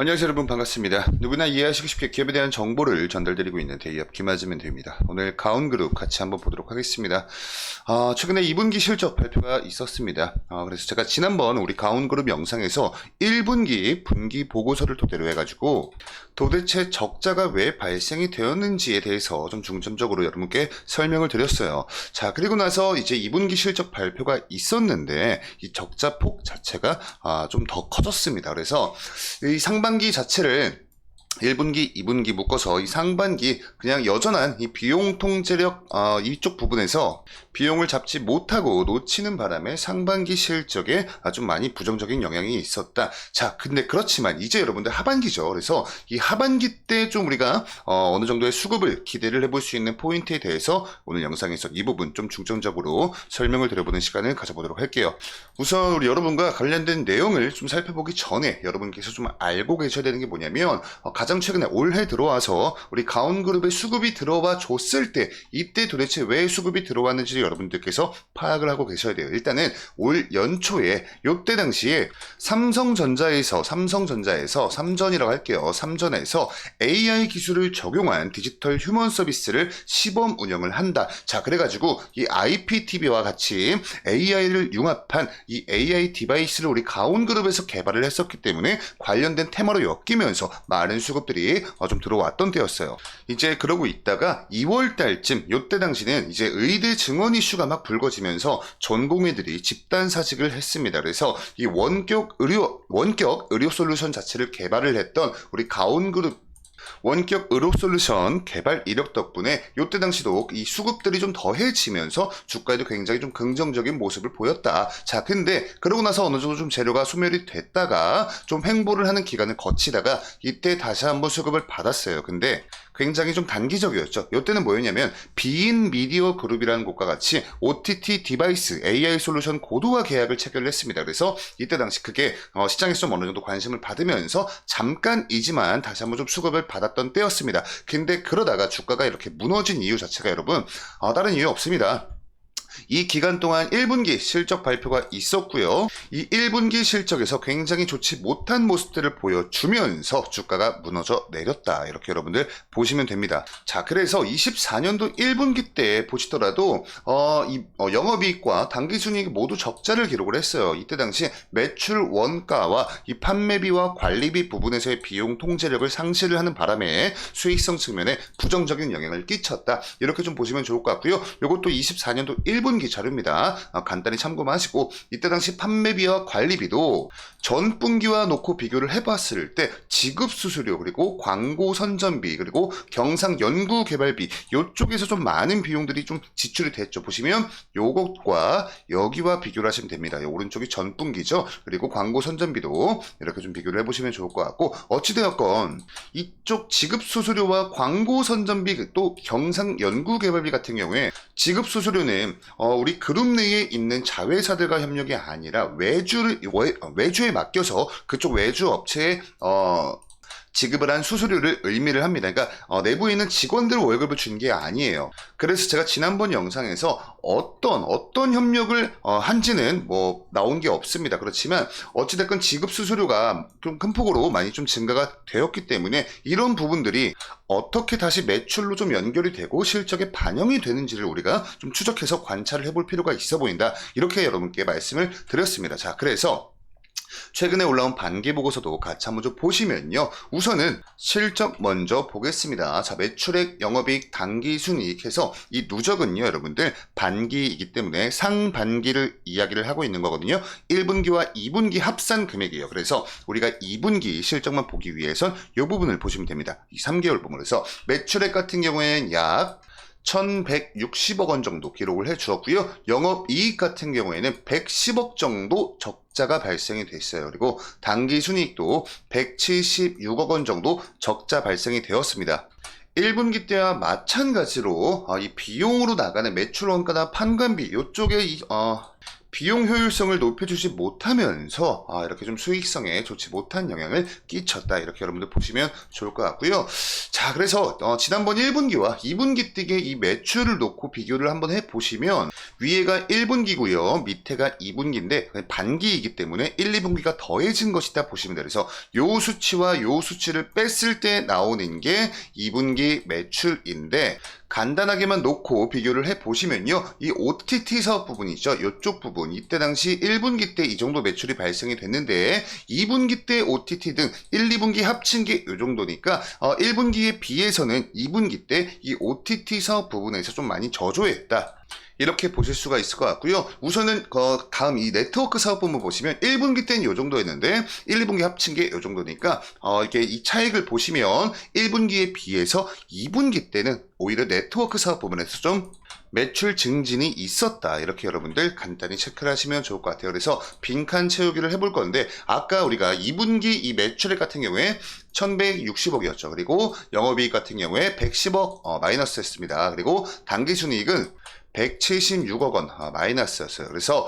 안녕하세요 여러분, 반갑습니다. 누구나 이해하시기 쉽게 기업에 대한 정보를 전달드리고 있는 대기업 김아즈면 됩니다. 오늘 가온그룹 같이 한번 보도록 하겠습니다. 최근에 2분기 실적 발표가 있었습니다. 그래서 제가 지난번 우리 가온그룹 영상에서 1분기 분기 보고서를 토대로 해가지고 도대체 적자가 왜 발생이 되었는지에 대해서 좀 중점적으로 여러분께 설명을 드렸어요. 자, 그리고 나서 이제 2분기 실적 발표가 있었는데 이 적자 폭 자체가 좀 더 커졌습니다. 그래서 이 상반기 자체를 1분기, 2분기 묶어서 이 상반기 그냥 여전한 이 비용 통제력 이쪽 부분에서 비용을 잡지 못하고 놓치는 바람에 상반기 실적에 좀 많이 부정적인 영향이 있었다. 자, 근데 그렇지만 이제 여러분들 하반기죠. 그래서 이 하반기 때 좀 우리가 어느 정도의 수급을 기대를 해볼 수 있는 포인트에 대해서 오늘 영상에서 이 부분 좀 중점적으로 설명을 드려보는 시간을 가져보도록 할게요. 우선 우리 여러분과 관련된 내용을 좀 살펴보기 전에 여러분께서 좀 알고 계셔야 되는 게 뭐냐면 가장 최근에 올해 들어와서 우리 가온그룹의 수급이 들어와 줬을 때 이때 도대체 왜 수급이 들어왔는지 여러분들께서 파악을 하고 계셔야 돼요. 일단은 올 연초에 이때 당시에 삼성전자에서 삼전이라고 할게요. 삼전에서 AI 기술을 적용한 디지털 휴먼 서비스를 시범 운영을 한다. 자, 그래가지고 이 IPTV와 같이 AI를 융합한 이 AI 디바이스를 우리 가온그룹에서 개발을 했었기 때문에 관련된 테마로 엮이면서 많은 수급들이 좀 들어왔던 때였어요. 이제 그러고 있다가 2월 달쯤 요때 당시는 이제 의대 증원 이슈가 막 불거지면서 전공의들이 집단 사직을 했습니다. 그래서 이 원격 의료 솔루션 자체를 개발을 했던 우리 가온그룹 원격 의료 솔루션 개발 이력 덕분에 이때 당시도 이 수급들이 좀 더해지면서 주가에도 굉장히 좀 긍정적인 모습을 보였다. 자, 근데 그러고 나서 어느 정도 좀 재료가 소멸이 됐다가 좀 횡보를 하는 기간을 거치다가 이때 다시 한번 수급을 받았어요. 근데 굉장히 좀 단기적이었죠. 이때는 뭐였냐면 비인 미디어 그룹이라는 곳과 같이 OTT 디바이스 AI 솔루션 고도화 계약을 체결을 했습니다. 그래서 이때 당시 그게 시장에서 좀 어느 정도 관심을 받으면서 잠깐이지만 다시 한번 좀 수급을 받았던 때였습니다. 근데 그러다가 주가가 이렇게 무너진 이유 자체가 여러분 다른 이유 없습니다. 이 기간 동안 1분기 실적 발표가 있었고요. 이 1분기 실적에서 굉장히 좋지 못한 모습들을 보여주면서 주가가 무너져 내렸다. 이렇게 여러분들 보시면 됩니다. 자, 그래서 24년도 1분기 때 보시더라도 영업이익과 당기순이익 모두 적자를 기록을 했어요. 이때 당시 매출 원가와 이 판매비와 관리비 부분에서의 비용 통제력을 상실을 하는 바람에 수익성 측면에 부정적인 영향을 끼쳤다. 이렇게 좀 보시면 좋을 것 같고요. 이것도 24년도 1분기 자료입니다. 간단히 참고하시고 이때 당시 판매비와 관리비도 전분기와 놓고 비교를 해봤을 때 지급수수료 그리고 광고 선전비 그리고 경상 연구개발비 이쪽에서 좀 많은 비용들이 좀 지출이 됐죠. 보시면 요것과 여기와 비교를 하시면 됩니다. 요 오른쪽이 전분기죠. 그리고 광고 선전비도 이렇게 좀 비교를 해보시면 좋을 것 같고 어찌되었건 이쪽 지급수수료와 광고 선전비 또 경상 연구개발비 같은 경우에 지급수수료는 우리 그룹 내에 있는 자회사들과 협력이 아니라 외주에 맡겨서 그쪽 외주 업체에 지급을 한 수수료를 의미를 합니다. 그러니까 내부에 있는 직원들 월급을 준 게 아니에요. 그래서 제가 지난번 영상에서 어떤 협력을 한지는 뭐 나온 게 없습니다. 그렇지만 어찌됐건 지급 수수료가 좀 큰 폭으로 많이 좀 증가가 되었기 때문에 이런 부분들이 어떻게 다시 매출로 좀 연결이 되고 실적에 반영이 되는지를 우리가 좀 추적해서 관찰을 해볼 필요가 있어 보인다. 이렇게 여러분께 말씀을 드렸습니다. 자, 그래서 최근에 올라온 반기 보고서도 같이 한번 좀 보시면요. 우선은 실적 먼저 보겠습니다. 자, 매출액, 영업이익, 당기순이익 해서 이 누적은요, 여러분들 반기이기 때문에 상반기를 이야기를 하고 있는 거거든요. 1분기와 2분기 합산 금액이에요. 그래서 우리가 2분기 실적만 보기 위해선 이 부분을 보시면 됩니다. 이 3개월 부분에서 매출액 같은 경우에는 약 1160억 원 정도 기록을 해 주었고요. 영업이익 같은 경우에는 110억 정도 적자가 발생이 됐어요. 그리고 당기순이익도 176억 원 정도 적자 발생이 되었습니다. 1분기 때와 마찬가지로 이 비용으로 나가는 매출 원가나 판관비 이쪽에 비용 효율성을 높여주지 못하면서 이렇게 좀 수익성에 좋지 못한 영향을 끼쳤다. 이렇게 여러분들 보시면 좋을 것 같고요. 자, 그래서 지난번 1분기와 2분기 때의 이 매출을 놓고 비교를 한번 해보시면 위에가 1분기고요. 밑에가 2분기인데 반기이기 때문에 1, 2분기가 더해진 것이다 보시면 돼요. 그래서 요 수치와 요 수치를 뺐을 때 나오는 게 2분기 매출인데 간단하게만 놓고 비교를 해보시면요. 이 OTT 사업 부분이죠. 이쪽 부분. 이때 당시 1분기 때 이 정도 매출이 발생이 됐는데 2분기 때 OTT 등 1, 2분기 합친 게 이 정도니까 1분기에 비해서는 2분기 때 이 OTT 사업 부분에서 좀 많이 저조했다. 이렇게 보실 수가 있을 것 같고요. 우선은 다음 이 네트워크 사업 부분 보시면 1분기 때는 이 정도였는데 1, 2분기 합친 게 이 정도니까 이렇게 이 차익을 보시면 1분기에 비해서 2분기 때는 오히려 네트워크 사업 부분에서 좀 매출 증진이 있었다. 이렇게 여러분들 간단히 체크를 하시면 좋을 것 같아요. 그래서 빈칸 채우기를 해볼 건데 아까 우리가 2분기 이 매출액 같은 경우에 1160억이었죠. 그리고 영업이익 같은 경우에 110억 마이너스 했습니다. 그리고 당기순이익은 176억 원 마이너스였어요. 그래서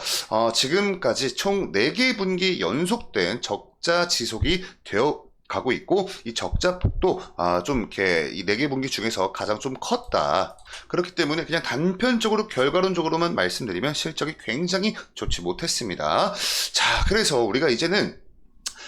지금까지 총 4개 분기 연속된 적자 지속이 되어 가고 있고 이 적자 폭도 좀 이렇게 이 4개 분기 중에서 가장 좀 컸다. 그렇기 때문에 그냥 단편적으로 결과론적으로만 말씀드리면 실적이 굉장히 좋지 못했습니다. 자, 그래서 우리가 이제는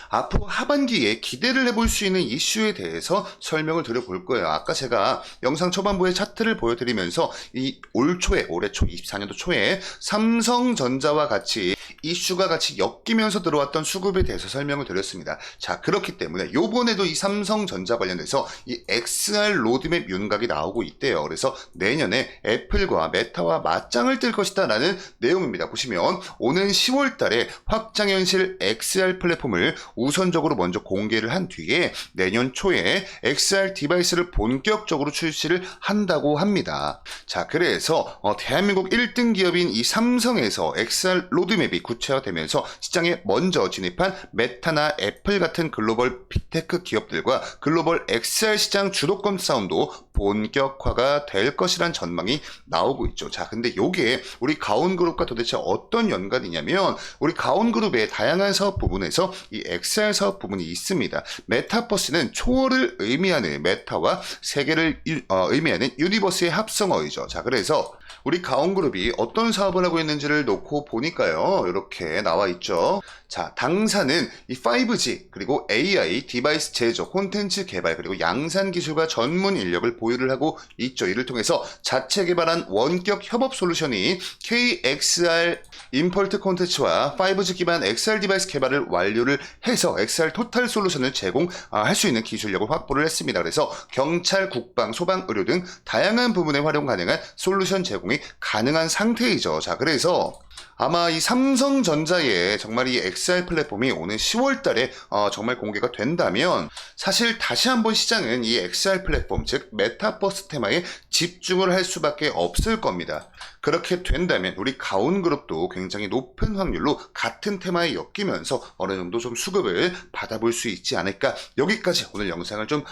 앞으로 하반기에 기대를 해볼 수 있는 이슈에 대해서 설명을 드려볼 거예요. 아까 제가 영상 초반부에 차트를 보여드리면서 이 올해 초 24년도 초에 삼성전자와 같이 이슈가 같이 엮이면서 들어왔던 수급에 대해서 설명을 드렸습니다. 자, 그렇기 때문에 요번에도 이 삼성전자 관련해서 이 XR 로드맵 윤곽이 나오고 있대요. 그래서 내년에 애플과 메타와 맞짱을 뜰 것이다 라는 내용입니다. 보시면 오는 10월 달에 확장현실 XR 플랫폼을 우선적으로 먼저 공개를 한 뒤에 내년 초에 XR 디바이스를 본격적으로 출시를 한다고 합니다. 자, 그래서 대한민국 1등 기업인 이 삼성에서 XR 로드맵이 구체화되면서 시장에 먼저 진입한 메타나 애플 같은 글로벌 빅테크 기업들과 글로벌 XR 시장 주도권 싸움도 본격화가 될 것이란 전망이 나오고 있죠. 자, 근데 요게 우리 가온그룹과 도대체 어떤 연관이냐면 우리 가온그룹의 다양한 사업 부분에서 이 XR 사업 부분이 있습니다. 메타버스는 초월을 의미하는 메타와 세계를 의미하는 유니버스의 합성어이죠. 자, 그래서 우리 가온그룹이 어떤 사업을 하고 있는지를 놓고 보니까요. 이렇게 나와 있죠. 자, 당사는 이 5G 그리고 AI 디바이스 제조, 콘텐츠 개발 그리고 양산 기술과 전문 인력을 보유를 하고 있죠. 이를 통해서 자체 개발한 원격 협업 솔루션이 KXR 임펄트 콘텐츠와 5G 기반 XR 디바이스 개발을 완료를 해서 XR 토탈 솔루션을 제공할 수 있는 기술력을 확보를 했습니다. 그래서 경찰, 국방, 소방, 의료 등 다양한 부분에 활용 가능한 솔루션 제공이 가능한 상태이죠. 자, 그래서 아마 이 삼성전자의 정말 이 XR 플랫폼이 오는 10월 달에 정말 공개가 된다면 사실 다시 한번 시장은 이 XR 플랫폼 즉 메타버스 테마에 집중을 할 수밖에 없을 겁니다. 그렇게 된다면 우리 가온그룹도 굉장히 높은 확률로 같은 테마에 엮이면서 어느 정도 좀 수급을 받아볼 수 있지 않을까. 여기까지 오늘 영상을 좀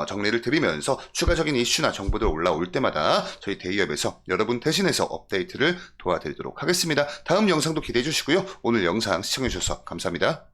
정리를 드리면서 추가적인 이슈나 정보들 올라올 때마다 저희 대기업에서 여러분 대신해서 업데이트를 도와드리도록 하겠습니다. 다음 영상도 기대해 주시고요. 오늘 영상 시청해 주셔서 감사합니다.